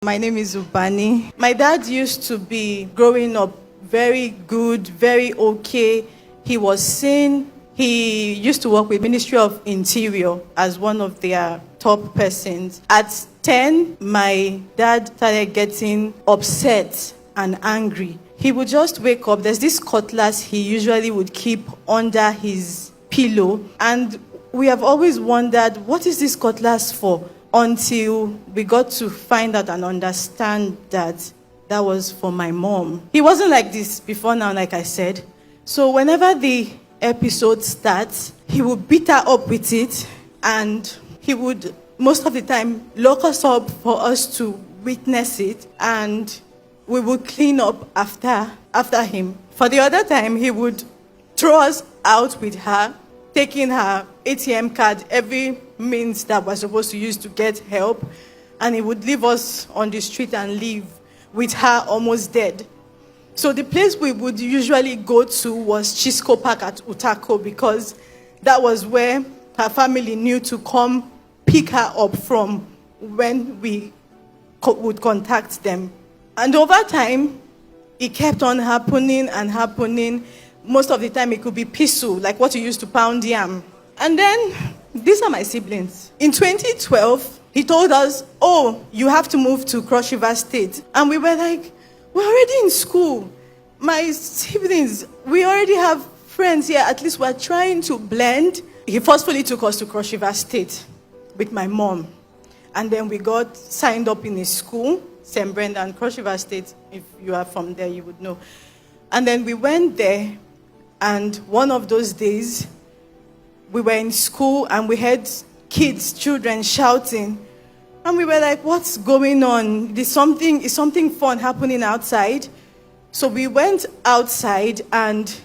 My name is Ubani. My dad used to be growing up very good, very okay. He was sane. He used to work with Ministry of Interior as one of their top persons. At 10, my dad started getting upset and angry. He would just wake up. There's this cutlass he usually would keep under his pillow. And we have always wondered, what is this cutlass for? Until we got to find out and understand that that was for my mom. He wasn't like this before now, like I said. So whenever the episode starts, he would beat her up with it, and he would, most of the time, lock us up for us to witness it, and we would clean up after him. For the other time, he would throw us out with her, taking her ATM card, every means that we're supposed to use to get help, and he would leave us on the street and leave with her almost dead. So the place we would usually go to was Chisco Park at Utako, because that was where her family knew to come pick her up from when we would contact them. And over time, it kept on happening and happening. Most of the time, it could be pisu, like what you used to pound yam. And then, these are my siblings. In 2012, he told us, oh, you have to move to Cross River State. And we were like, we're already in school. My siblings, we already have friends here. At least we're trying to blend. He forcefully took us to Cross River State with my mom. And then we got signed up in a school, St. Brendan, Cross River State. If you are from there, you would know. And then we went there, and one of those days, we were in school and we heard kids, children shouting. And we were like, what's going on? Is something fun happening outside? So we went outside and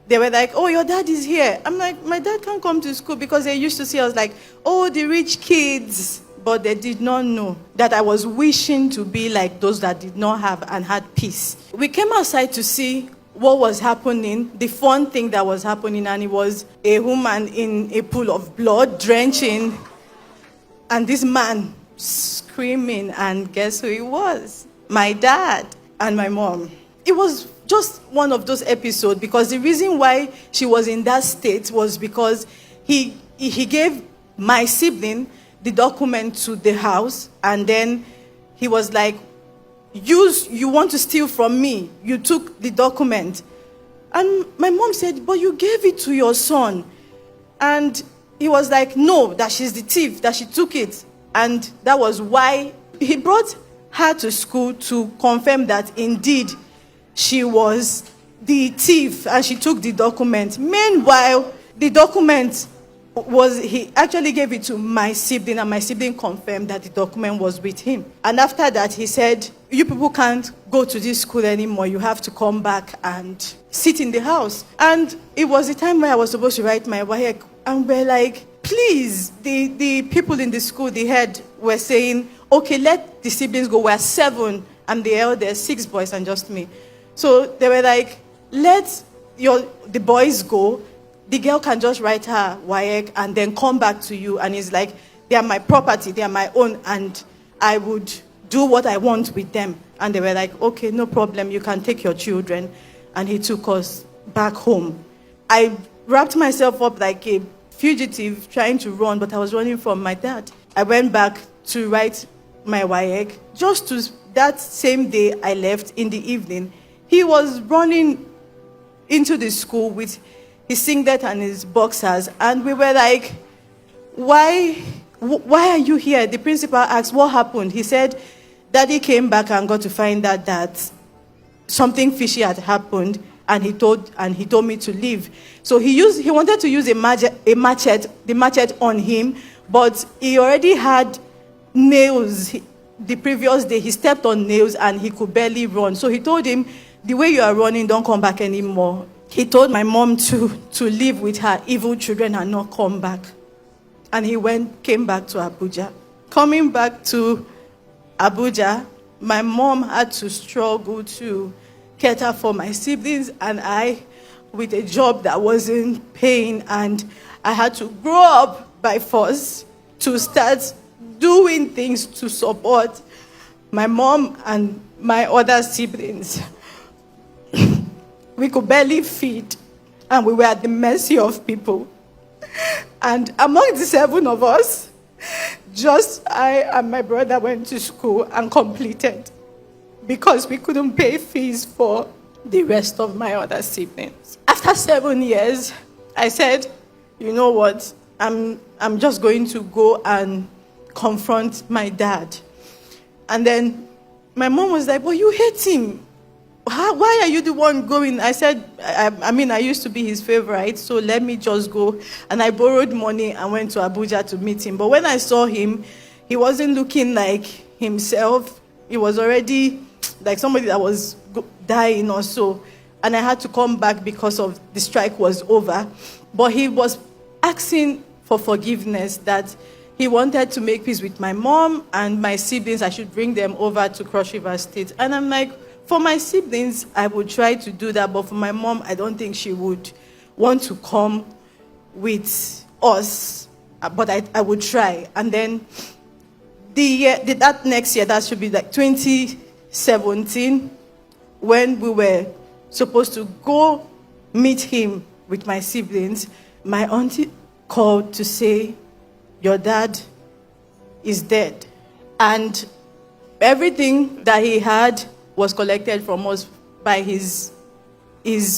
they were like, oh, your dad is here. I'm like, my dad can't come to school, because they used to see us like, oh, the rich kids. But they did not know that I was wishing to be like those that did not have and had peace. We came outside to see what was happening, the fun thing that was happening, and it was a woman in a pool of blood, drenching, and this man screaming, and guess who it was? My dad and my mom. It was just one of those episodes, because the reason why she was in that state was because he gave my sibling the document to the house, and then he was like, you want to steal from me. You took the document. And my mom said, but you gave it to your son. And he was like, no, that she's the thief, that she took it. And that was why he brought her to school to confirm that indeed she was the thief and she took the document. Meanwhile, the document he actually gave it to my sibling, and my sibling confirmed that the document was with him. And after that, he said, you people can't go to this school anymore. You have to come back and sit in the house. And it was the time where I was supposed to write my WAEC. And we're like, please, the people in the school, the head, were saying, okay, let the siblings go. We're 7. I'm the eldest, 6 boys and just me. So they were like, let the boys go. The girl can just write her WAEC and then come back to you. And it's like, they are my property, they are my own, and I would do what I want with them. And they were like, okay, no problem, you can take your children. And he took us back home. I wrapped myself up like a fugitive trying to run, but I was running from my dad. I went back to write my WAEC. Just to that same day I left in the evening, he was running into the school with his singlet and his boxers, and we were like, why are you here? The principal asked, what happened? He said, Daddy came back and got to find out that something fishy had happened, and he told me to leave. So he wanted to use a machete on him, but he already had nails. The previous day, he stepped on nails and he could barely run. So he told him, the way you are running, don't come back anymore. He told my mom to live with her evil children and not come back. And he came back to Abuja. Coming back to Abuja, my mom had to struggle to cater for my siblings and I with a job that wasn't paying, and I had to grow up by force to start doing things to support My mom and my other siblings, we could barely feed, and we were at the mercy of people. And among the 7 of us, just I and my brother went to school and completed, because we couldn't pay fees for the rest of my other siblings. After 7 years, I said, you know what, I'm just going to go and confront my dad. And then my mom was like, but you hate him. Why are you the one going? I said, I used to be his favorite, so let me just go. And I borrowed money and went to Abuja to meet him. But when I saw him, he wasn't looking like himself. He was already like somebody that was dying or so. And I had to come back because of the strike was over. But he was asking for forgiveness, that he wanted to make peace with my mom and my siblings. I should bring them over to Cross River State. And I'm like, for my siblings, I would try to do that. But for my mom, I don't think she would want to come with us. But I would try. And then that next year, that should be like 2017, when we were supposed to go meet him with my siblings, my auntie called to say, your dad is dead. And everything that he had was collected from us by his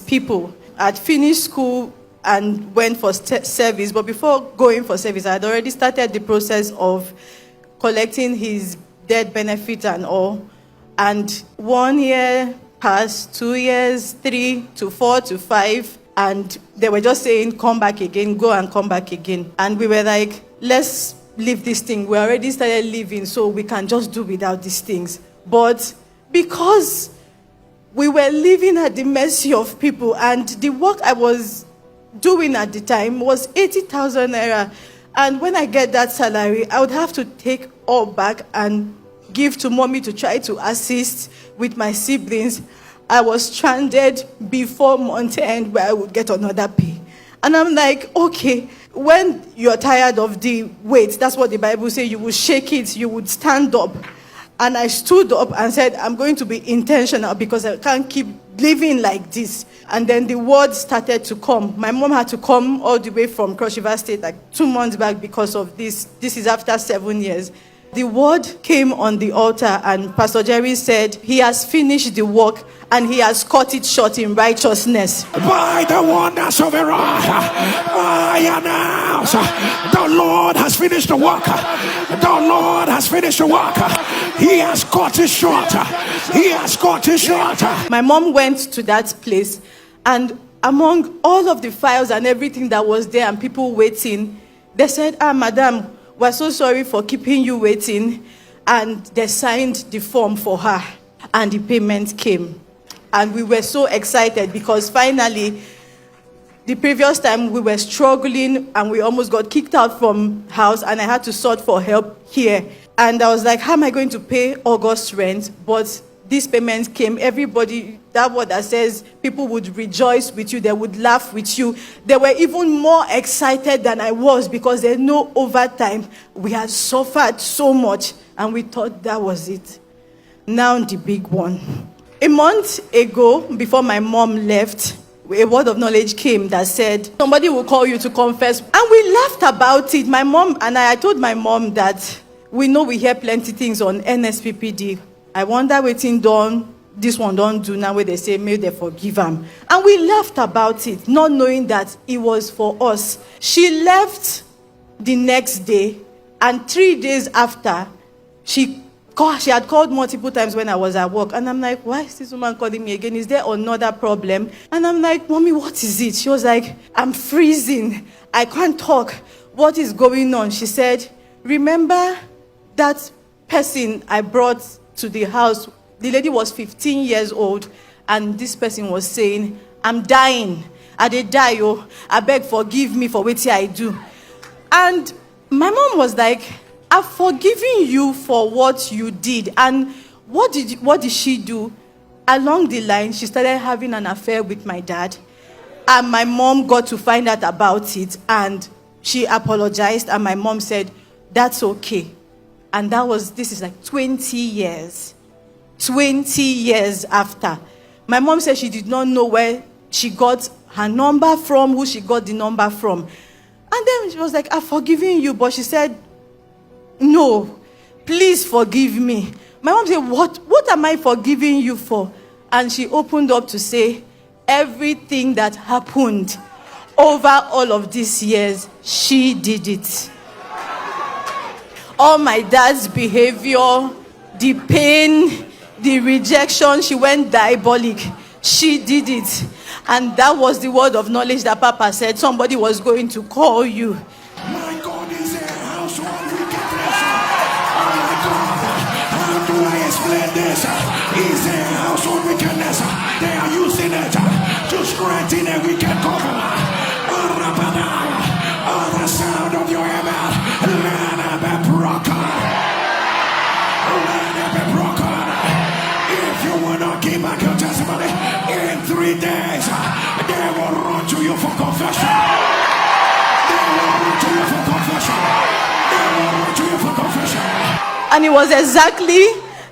people. I'd finished school and went for service, but before going for service, I had already started the process of collecting his death benefit and all. And 1 year passed, 2 years, 3 to 4 to 5, and they were just saying, come back again, go and come back again. And we were like, let's leave this thing. We already started living, so we can just do without these things. But because we were living at the mercy of people, and the work I was doing at the time was 80,000 naira. And when I get that salary, I would have to take all back and give to mommy to try to assist with my siblings. I was stranded before month end where I would get another pay. And I'm like, okay, when you're tired of the weight, that's what the Bible says, you will shake it, you would stand up. And I stood up and said, I'm going to be intentional because I can't keep living like this. And then the word started to come. My mom had to come all the way from Cross River State like 2 months back because of this. This is after 7 years. The word came on the altar, and Pastor Jerry said, he has finished the work and he has cut it short in righteousness. By the wonders of Erah, I announce the Lord has finished the work. The Lord has finished the work. He has cut it short. He has cut it short. My mom went to that place, and among all of the files and everything that was there and people waiting, they said, madam, we're so sorry for keeping you waiting. And they signed the form for her, and the payment came. And we were so excited because finally, the previous time we were struggling and we almost got kicked out from house, and I had to sort for help here. And I was like, how am I going to pay August rent? But this payment came. Everybody, that word that says people would rejoice with you, they would laugh with you. They were even more excited than I was because there's no overtime. We had suffered so much and we thought that was it. Now the big one. A month ago, before my mom left, a word of knowledge came that said, somebody will call you to confess. And we laughed about it. My mom and I told my mom that we know we hear plenty things on NSPPD. I wonder waiting done, this one don't do now where they say, may they forgive him. And we laughed about it, not knowing that it was for us. She left the next day, and 3 days after, she had called multiple times when I was at work. And I'm like, why is this woman calling me again? Is there another problem? And I'm like, mommy, what is it? She was like, I'm freezing. I can't talk. What is going on? She said, remember that person I brought to the house? The lady was 15 years old, and this person was saying, I'm dying. I did die, oh. I beg forgive me for what I do. And my mom was like, I've forgiven you for what you did. And what did she do? Along the line, she started having an affair with my dad. And my mom got to find out about it, and she apologized, and my mom said, that's okay. And this is like 20 years. 20 years after. My mom said she did not know where she got her number from, who she got the number from. And then she was like, I've forgiven you. But she said, no, please forgive me. My mom said, what am I forgiving you for? And she opened up to say, everything that happened over all of these years, she did it. All my dad's behavior, the pain, the rejection, she went diabolic. She did it. And that was the word of knowledge that Papa said somebody was going to call you. My God is a house of wickedness. Oh my God, how do I explain this? He's a house of wickedness. They are using it to strengthen a wicked government. Oh, the sound of your hammer. Let it be broken. Let it be broken. If you will not give back your testimony in 3 days, they will run to you for confession. They will run to you for confession. They will run to you for confession. And it was exactly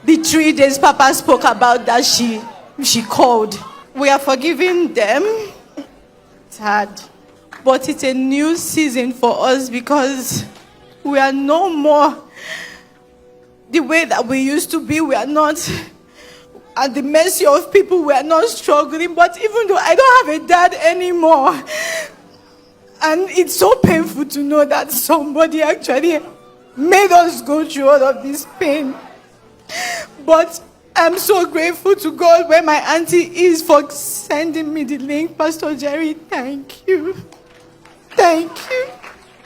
the 3 days Papa spoke about that she called. We are forgiving them. It's hard. But it's a new season for us because we are no more the way that we used to be. We are not at the mercy of people. We are not struggling. But even though I don't have a dad anymore, and it's so painful to know that somebody actually made us go through all of this pain. But I'm so grateful to God where my auntie is for sending me the link. Pastor Jerry, thank you. Thank you.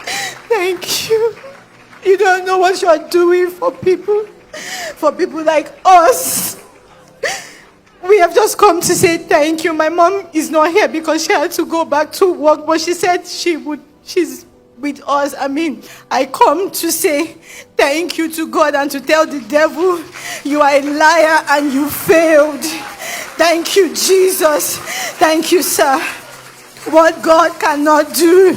Thank you. You don't know what you are doing for people like us. We have just come to say thank you. My mom is not here because she had to go back to work, but she said she's with us. I come to say thank you to God and to tell the devil you are a liar and you failed. Thank you, Jesus. Thank you, sir. What God cannot do,